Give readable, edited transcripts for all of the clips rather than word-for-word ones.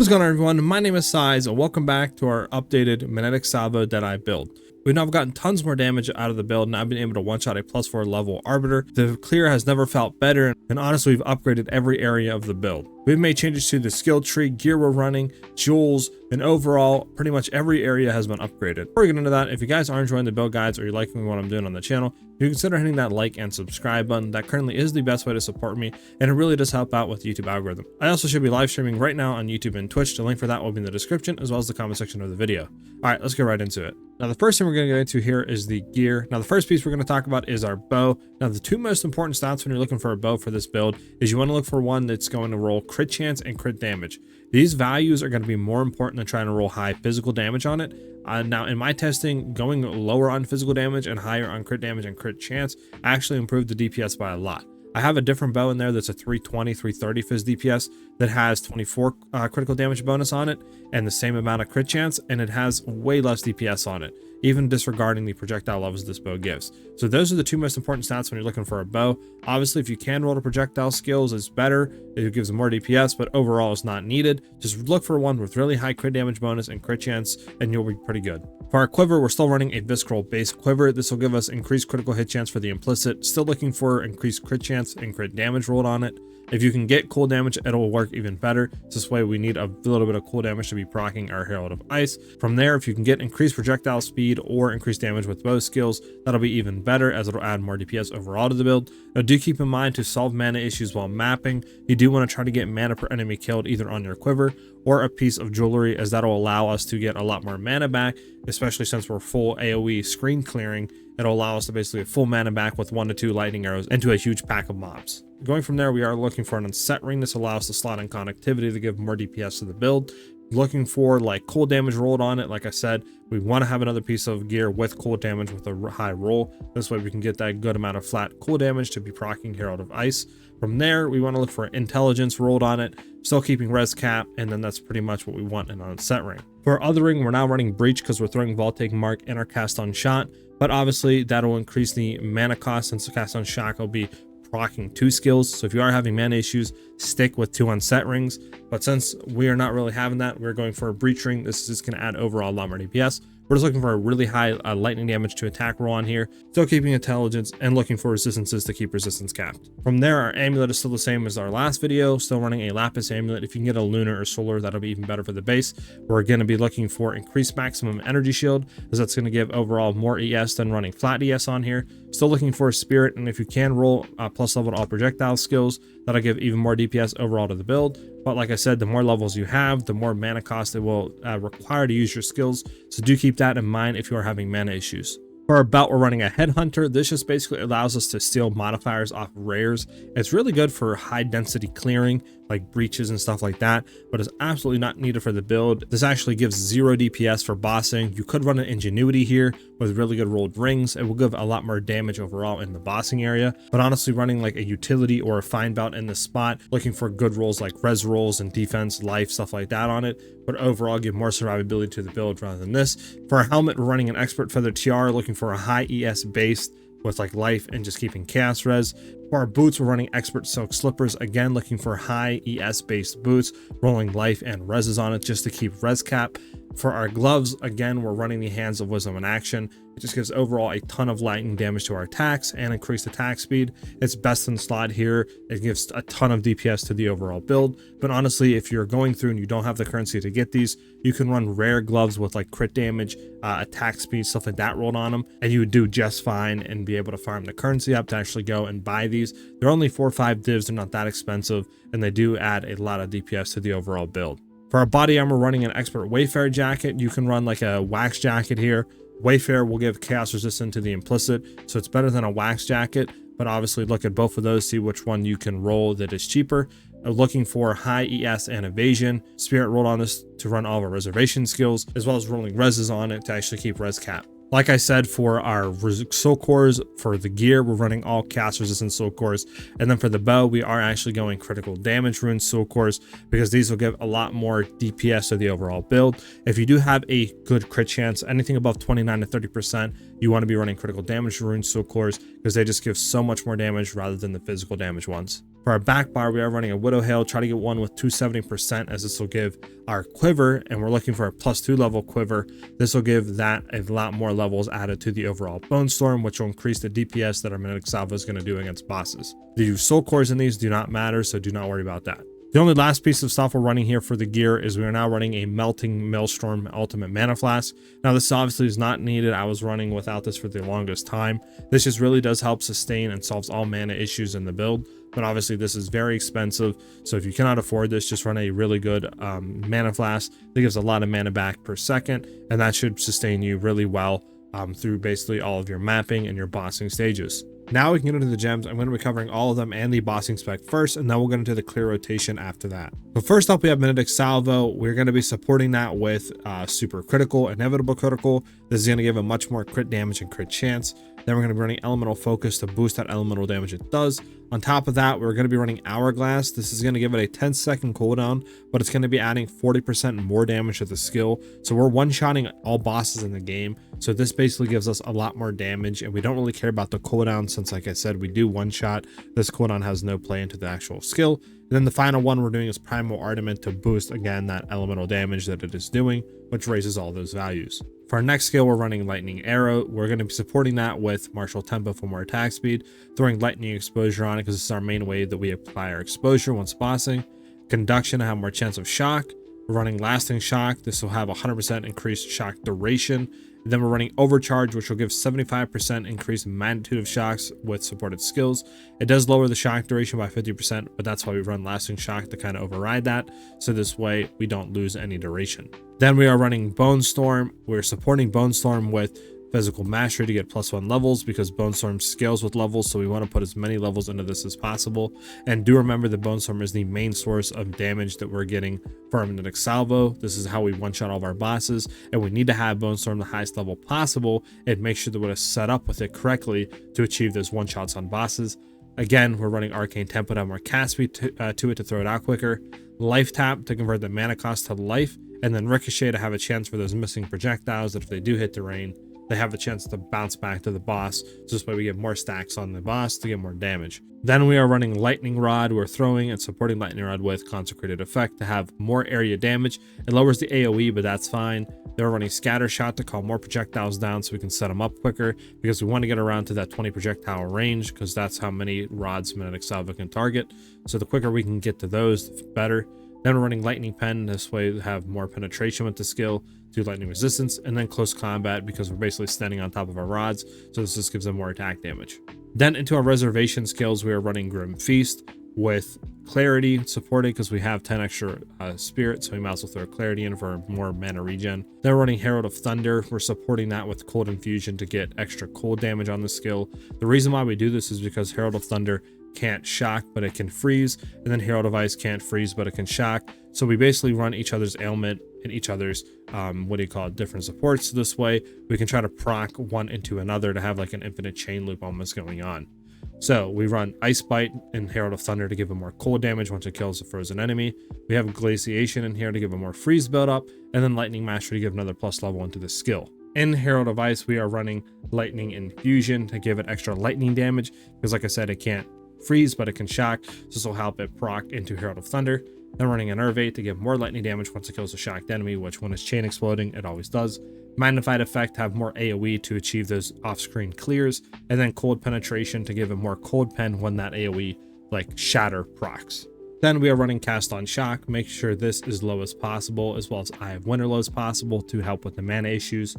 What is going on, everyone? My name is SiahZ, and welcome back to our updated magnetic salvo that I built. We've now gotten tons more damage out of the build, and I've been able to one-shot a +4 level arbiter. The clear has never felt better, and honestly, we've upgraded every area of the build. We've made changes to the skill tree, gear we're running, jewels, and overall, pretty much every area has been upgraded. Before we get into that, if you guys are enjoying the build guides or you're liking what I'm doing on the channel, you consider hitting that like and subscribe button. That currently is the best way to support me, and it really does help out with the YouTube algorithm. I also should be live streaming right now on YouTube and Twitch. The link for that will be in the description, as well as the comment section of the video. All right, let's get right into it. Now, the first thing we're going to get into here is the gear. Now, the first piece we're going to talk about is our bow. Now, the two most important stats when you're looking for a bow for this build is you want to look for one that's going to roll crit chance and crit damage. These values are going to be more important than trying to roll high physical damage on it. Now, in my testing, going lower on physical damage and higher on crit damage and crit chance actually improved the DPS by a lot. I have a different bow in there that's a 320, 330 fizz DPS that has 24 critical damage bonus on it and the same amount of crit chance, and it has way less DPS on it, even disregarding the projectile levels this bow gives. So those are the two most important stats when you're looking for a bow. Obviously, if you can roll the projectile skills, it's better. It gives more DPS, but overall it's not needed. Just look for one with really high crit damage bonus and crit chance, and you'll be pretty good. For our quiver, we're still running a visceral base quiver. This will give us increased critical hit chance for the implicit. Still looking for increased crit chance and crit damage rolled on it. If you can get cool damage, it'll work even better. This way we need a little bit of cool damage to be proccing our Herald of Ice. From there, if you can get increased projectile speed or increased damage with both skills, that'll be even better, as it'll add more DPS overall to the build. Now, do keep in mind, to solve mana issues while mapping, you do want to try to get mana per enemy killed either on your quiver or a piece of jewelry, as that'll allow us to get a lot more mana back, especially since we're full AoE screen clearing. It'll allow us to basically get full mana back with 1 to 2 lightning arrows into a huge pack of mobs. Going from there, we are looking for an unset ring. This allows us to slot in connectivity to give more DPS to the build. Looking for like cool damage rolled on it. Like I said, we want to have another piece of gear with cool damage with a high roll. This way we can get that good amount of flat cool damage to be proccing Herald of Ice. From there, we want to look for intelligence rolled on it, still keeping res cap, and then that's pretty much what we want in an unset ring. For our other ring, we're now running breach because we're throwing Voltaic Mark and our cast on shot, but obviously that'll increase the mana cost since the cast on shot will be proccing 2 skills. So if you are having mana issues, stick with 2 unset rings. But since we are not really having that, we're going for a breach ring. This is just going to add overall a lot more DPS. We're just looking for a really high lightning damage to attack roll on here, still keeping intelligence and looking for resistances to keep resistance capped. From there, our amulet is still the same as our last video, still running a lapis amulet. If you can get a lunar or solar, that'll be even better for the base. We're going to be looking for increased maximum energy shield, as that's going to give overall more ES than running flat ES on here. Still looking for a spirit, and if you can roll plus level to all projectile skills, that'll give even more DPS overall to the build. But like I said, the more levels you have, the more mana cost it will require to use your skills. So do keep that in mind if you are having mana issues. For our belt, we're running a headhunter. This just basically allows us to steal modifiers off rares. It's really good for high density clearing, like breaches and stuff like that, but it's absolutely not needed for the build. This actually gives 0 DPS for bossing. You could run an ingenuity here with really good rolled rings. It will give a lot more damage overall in the bossing area, but honestly, running like a utility or a fine belt in this spot, looking for good rolls like res rolls and defense, life, stuff like that on it, but overall give more survivability to the build rather than this. For our helmet, we're running an expert feather tiara, looking for a high ES base with like life and just keeping chaos res. For our boots, we're running expert silk slippers, again looking for high ES based boots, rolling life and reses on it just to keep res cap. For our gloves, again, we're running the hands of wisdom in action. It just gives overall a ton of lightning damage to our attacks and increased attack speed. It's best in slot here. It gives a ton of DPS to the overall build. But honestly, if you're going through and you don't have the currency to get these, you can run rare gloves with like crit damage, attack speed, stuff like that rolled on them, and you would do just fine and be able to farm the currency up to actually go and buy these. They're only 4 or 5 divs. They're not that expensive, and they do add a lot of DPS to the overall build. For our body armor, running an expert Wayfarer jacket. You can run like a wax jacket here. Wayfarer will give chaos resistance to the implicit, so it's better than a wax jacket, but obviously look at both of those, see which one you can roll that is cheaper. Looking for high ES and evasion. Spirit rolled on this to run all of our reservation skills, as well as rolling reses on it to actually keep res cap. Like I said, for our soul cores, for the gear, we're running all cast resistant soul cores. And then for the bow, we are actually going critical damage rune soul cores, because these will give a lot more DPS to the overall build. If you do have a good crit chance, anything above 29 to 30%, you want to be running critical damage rune soul cores, because they just give so much more damage rather than the physical damage ones. For our back bar, we are running a Widow Hail. Try to get one with 270%, as this will give our quiver, and we're looking for a +2 level quiver. This will give that a lot more levels added to the overall Bone Storm, which will increase the DPS that our Magnetic Salvo is going to do against bosses. The soul cores in these do not matter, so do not worry about that. The only last piece of stuff we're running here for the gear is we are now running a Melting Maelstrom Ultimate Mana Flask. Now this obviously is not needed. I was running without this for the longest time. This just really does help sustain and solves all mana issues in the build. But obviously this is very expensive. So if you cannot afford this, just run a really good mana flask that gives a lot of mana back per second. And that should sustain you really well through basically all of your mapping and your bossing stages. Now we can get into the gems. I'm going to be covering all of them and the bossing spec first, and then we'll get into the clear rotation after that. But first up, we have Magnetic Salvo. We're going to be supporting that with Super Critical, Inevitable Critical. This is going to give a much more crit damage and crit chance. Then we're going to be running Elemental Focus to boost that elemental damage it does. On top of that, we're going to be running Hourglass. This is going to give it a 10-second cooldown, but it's going to be adding 40% more damage to the skill. So we're one-shotting all bosses in the game. So this basically gives us a lot more damage, and we don't really care about the cooldown since, like I said, we do one-shot. This cooldown has no play into the actual skill. And then the final one we're doing is Primal Ardiment to boost, again, that elemental damage that it is doing, which raises all those values. For our next skill, we're running Lightning Arrow. We're going to be supporting that with Martial Tempo for more attack speed, throwing Lightning Exposure on it because this is our main way that we apply our exposure once bossing. Conduction to have more chance of shock. We're running Lasting Shock. This will have 100% increased shock duration. Then we're running Overcharge, which will give 75% increased magnitude of shocks with supported skills. It does lower the shock duration by 50%, but that's why we run Lasting Shock to kind of override that. So this way we don't lose any duration. Then we are running Bone Storm. We're supporting Bone Storm with Physical Mastery to get +1 levels because Bone Storm scales with levels, so we want to put as many levels into this as possible. And do remember that Bone Storm is the main source of damage that we're getting for our Magnetic Salvo. This is how we one-shot all of our bosses, and we need to have Bone Storm the highest level possible and make sure that we're set up with it correctly to achieve those one-shots on bosses. Again, we're running Arcane Tempo to have more cast speed to it to throw it out quicker, Life Tap to convert the mana cost to life, and then Ricochet to have a chance for those missing projectiles that if they do hit terrain, they have a chance to bounce back to the boss. So this way we get more stacks on the boss to get more damage. Then we are running Lightning Rod. We're throwing and supporting Lightning Rod with Consecrated Effect to have more area damage. It lowers the AoE, but that's fine. Then we're running Scatter Shot to calm more projectiles down so we can set them up quicker because we want to get around to that 20 projectile range because that's how many rods Magnetic Salvo can target. So the quicker we can get to those, the better. Then we're running Lightning Pen. This way we have more penetration with the skill, do lightning resistance, and then close combat because we're basically standing on top of our rods. So this just gives them more attack damage. Then into our reservation skills, we are running Grim Feast with Clarity supported because we have 10 extra spirit, so we might as well throw Clarity in for more mana regen. Then we're running Herald of Thunder. We're supporting that with Cold Infusion to get extra cold damage on the skill. The reason why we do this is because Herald of Thunder can't shock, but it can freeze, and then Herald of Ice can't freeze, but it can shock. So we basically run each other's ailment and each other's different supports. So this way we can try to proc one into another to have like an infinite chain loop almost going on. So we run Ice Bite and Herald of Thunder to give him more cold damage once it kills a frozen enemy. We have Glaciation in here to give him more freeze buildup, and then Lightning Mastery to give another plus level into the skill. In Herald of Ice, we are running Lightning Infusion to give it extra lightning damage because, like I said, it can't freeze, but it can shock. So this will help it proc into Herald of Thunder. Then running Enervate to give more lightning damage once it kills a shocked enemy, which when it's chain exploding, it always does. Magnified Effect have more AoE to achieve those off-screen clears, and then Cold Penetration to give it more cold pen when that AoE like shatter procs. Then we are running Cast on Shock. Make sure this is low as possible, as well as Eye of Winter low as possible to help with the mana issues.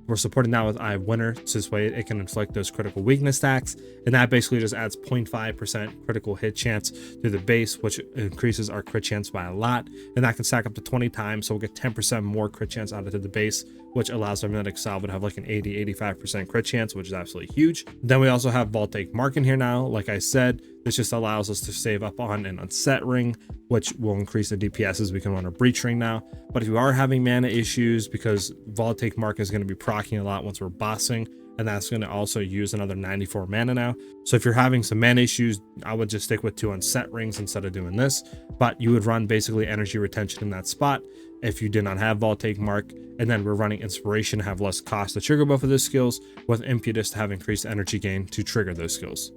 We're supporting that with Eye of Winter, so this way it can inflict those critical weakness stacks, and that basically just adds 0.5% critical hit chance to the base, which increases our crit chance by a lot, and that can stack up to 20 times, so we'll get 10% more crit chance out of the base, which allows our Magnetic Salvo to have like an 80-85% crit chance, which is absolutely huge. Then we also have Voltaic Mark in here now. Like I said, this just allows us to save up on an Unset Ring, which will increase the DPS as we can run a Breach Ring now. But if you are having mana issues, because Voltaic Mark is going to be proccing a lot once we're bossing, and that's going to also use another 94 mana now. So if you're having some mana issues, I would just stick with 2 Unset Rings instead of doing this. But you would run basically energy retention in that spot if you did not have Voltaic Mark. And then we're running Inspiration to have less cost to trigger both of those skills, with Impetus to have increased energy gain to trigger those skills.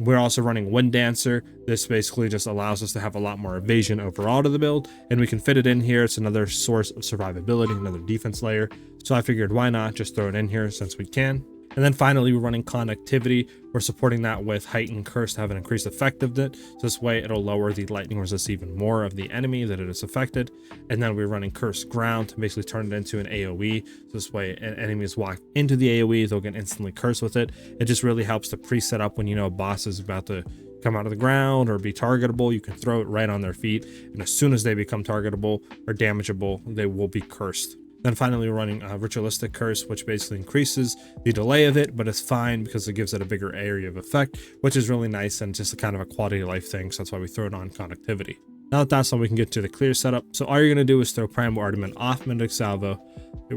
We're also running Wind Dancer. This basically just allows us to have a lot more evasion overall to the build, and we can fit it in here. It's another source of survivability, another defense layer. So I figured why not just throw it in here since we can. And then finally, we're running Conductivity. We're supporting that with Heightened Curse to have an increased effectiveness. So this way it'll lower the lightning resist even more of the enemy that it is affected. And then we're running Cursed Ground to basically turn it into an AoE. So this way enemies walk into the AoE, they'll get instantly cursed with it. It just really helps to preset up when you know a boss is about to come out of the ground or be targetable. You can throw it right on their feet, and as soon as they become targetable or damageable, they will be cursed. Then finally, we're running Ritualistic Curse, which basically increases the delay of it, but it's fine because it gives it a bigger area of effect, which is really nice and just a kind of a quality of life thing. So that's why we throw it on Conductivity. Now that that's all, we can get to the clear setup. So all you're going to do is throw Primal Argument off Magnetic Salvo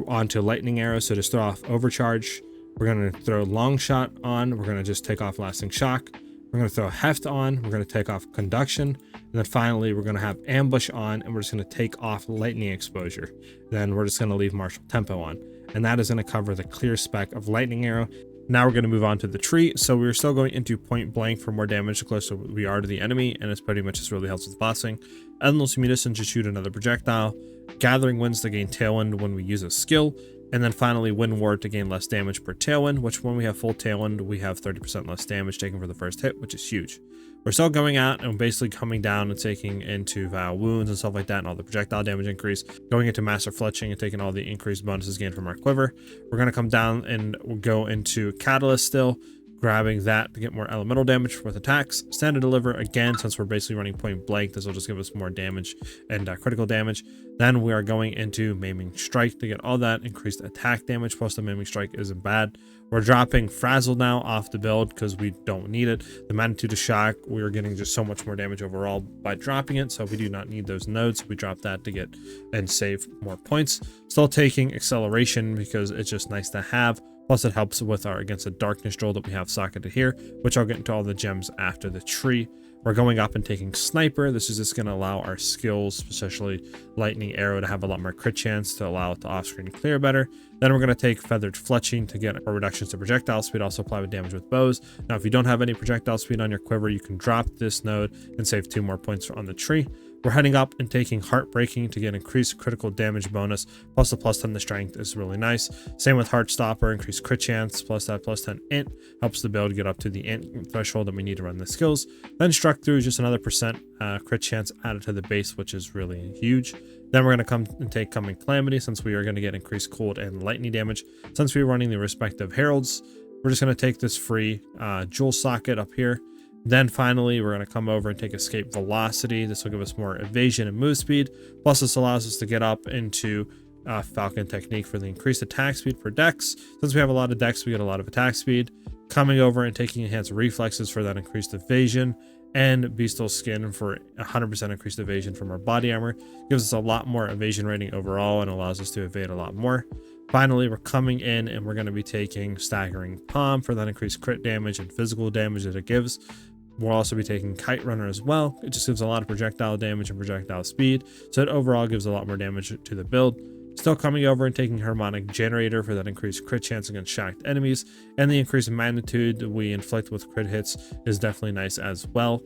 onto Lightning Arrow. So just throw off Overcharge. We're going to throw Long Shot on. We're going to just take off Lasting Shock. We're going to throw Heft on. We're going to take off Conduction. And then finally, we're going to have Ambush on, and we're just going to take off Lightning Exposure. Then we're just going to leave Martial Tempo on. And that is going to cover the clear spec of Lightning Arrow. Now we're going to move on to the tree. So we're still going into Point Blank for more damage the closer we are to the enemy, and it's pretty much just really helps with bossing. Endless Munition to shoot another projectile. Gathering Winds to gain Tailwind when we use a skill. And then finally, Wind Ward to gain less damage per Tailwind, which when we have full Tailwind, we have 30% less damage taken for the first hit, which is huge. We're still going out and basically coming down and taking into Vile Wounds and stuff like that, and all the projectile damage increase, going into Master Fletching and taking all the increased bonuses gained from our quiver. We're going to come down and we'll go into Catalyst still, grabbing that to get more elemental damage with attacks. Stand and Deliver again, since we're basically running Point Blank, this will just give us more damage and critical damage. Then we are going into Maiming Strike to get all that increased attack damage, plus the Maiming Strike isn't bad. We're dropping Frazzle now off the build because we don't need it. The Magnitude of Shock, we are getting just so much more damage overall by dropping it, so we do not need those nodes. We drop that to get and save more points. Still taking Acceleration because it's just nice to have. Plus it helps with our Against the Darkness Droll that we have socketed here, which I'll get into all the gems after the tree. We're going up and taking Sniper. This is just going to allow our skills, especially Lightning Arrow, to have a lot more crit chance to allow it to off-screen clear better. Then we're going to take Feathered Fletching to get reductions to projectile speed, also apply with damage with bows. Now, if you don't have any projectile speed on your quiver, you can drop this node and save 2 more points on the tree. We're heading up and taking Heartbreaking to get increased critical damage bonus, plus the +10 to strength is really nice. Same with Heartstopper, increased crit chance, plus that +10 int, helps the build get up to the int threshold that we need to run the skills. Then Struck Through is just another % crit chance added to the base, which is really huge. Then we're going to come and take Coming Calamity, since we are going to get increased cold and lightning damage. Since we're running the respective heralds, we're just going to take this free Jewel Socket up here. Then finally, we're going to come over and take Escape Velocity. This will give us more evasion and move speed. Plus, this allows us to get up into Falcon Technique for the increased attack speed per dex. Since we have a lot of dex, we get a lot of attack speed. Coming over and taking Enhanced Reflexes for that increased evasion. And Beastal Skin for 100% increased evasion from our body armor. Gives us a lot more evasion rating overall and allows us to evade a lot more. Finally, we're coming in and we're going to be taking Staggering Palm for that increased crit damage and physical damage that it gives. We'll also be taking Kite Runner as well. It just gives a lot of projectile damage and projectile speed, so it overall gives a lot more damage to the build. Still coming over and taking Harmonic Generator for that increased crit chance against shocked enemies, and the increased magnitude we inflict with crit hits is definitely nice as well.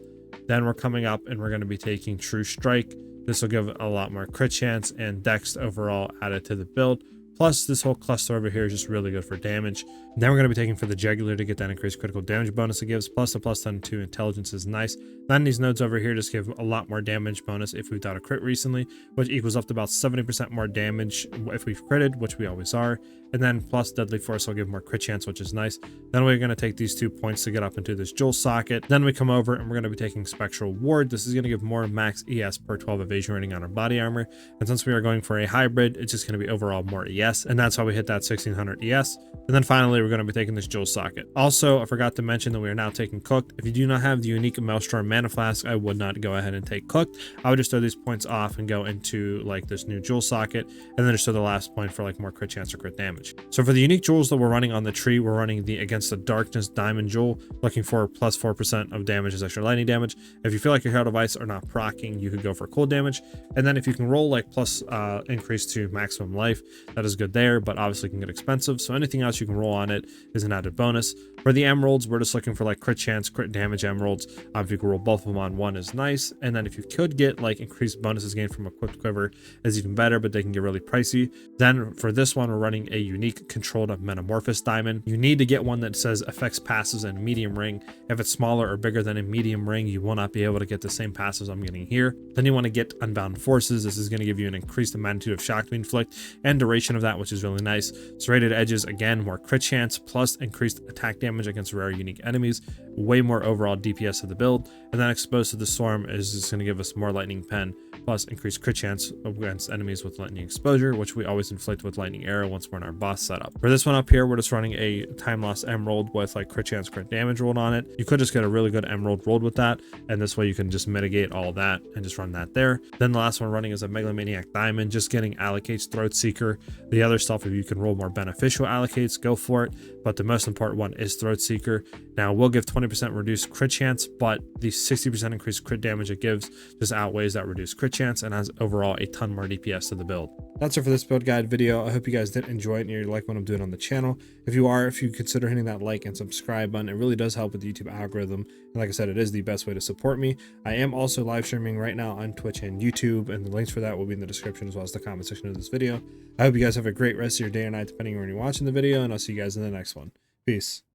Then we're coming up and we're going to be taking True Strike. This will give a lot more crit chance and dex overall added to the build. Plus, this whole cluster over here is just really good for damage. Then we're going to be taking for the Jugular to get that increased critical damage bonus it gives. Plus, the +10 to intelligence is nice. Then these nodes over here just give a lot more damage bonus if we've done a crit recently, which equals up to about 70% more damage if we've critted, which we always are. And then plus Deadly Force will give more crit chance, which is nice. Then we're going to take these 2 points to get up into this Jewel Socket. Then we come over and we're going to be taking Spectral Ward. This is going to give more max ES per 12 evasion rating on our body armor. And since we are going for a hybrid, it's just going to be overall more ES. And that's how we hit that 1600 ES. And then finally, we're going to be taking this Jewel Socket. Also, I forgot to mention that we are now taking Cooked. If you do not have the unique Maelstrom Mana Flask, I would not go ahead and take Cooked. I would just throw these points off and go into like this new Jewel Socket, and then just throw the last point for like more crit chance or crit damage. So for the unique jewels that we're running on the tree, we're running the Against the Darkness Diamond Jewel, looking for plus 4% of damage as extra lightning damage. If you feel like your Herald of Ice are not proccing, you could go for cold damage. And then if you can roll like plus increase to maximum life, that is good there, but obviously can get expensive. So anything else you can roll on it is an added bonus. For the emeralds, we're just looking for like crit chance, crit damage emeralds. If you can roll both of them on one is nice. And then if you could get like increased bonuses gained from equipped quiver is even better, but they can get really pricey. Then for this one, we're running a unique controlled metamorphosis diamond. You need to get one that says affects passives in medium ring. If it's smaller or bigger than a medium ring, you will not be able to get the same passives I'm getting here. Then you want to get unbound forces. This is going to give you an increased magnitude of shock to inflict and duration of that, which is really nice. Serrated edges, again, more crit chance plus increased attack damage against rare unique enemies, way more overall DPS of the build. And then exposed to the storm is just going to give us more lightning pen plus increased crit chance against enemies with lightning exposure, which we always inflict with lightning arrow once we're in our boss setup. For this one up here, we're just running a time loss emerald with like crit chance, crit damage rolled on it. You could just get a really good emerald rolled with that, and this way you can just mitigate all that and just run that there. Then the last one running is a megalomaniac diamond, just getting allocates throat seeker. The other stuff, if you can roll more beneficial allocates, go for it, but the most important one is throat seeker. Now we'll give 20% reduced crit chance, but the 60% increased crit damage it gives just outweighs that reduced crit chance and has overall a ton more DPS to the build. That's it for this build guide video. I hope you guys did enjoy it and you like what I'm doing on the channel. If you consider hitting that like and subscribe button, it really does help with the YouTube algorithm. And like I said, it is the best way to support me. I am also live streaming right now on Twitch and YouTube, and the links for that will be in the description as well as the comment section of this video. I hope you guys have a great rest of your day or night, depending on when you're watching the video, and I'll see you guys in the next one. Peace.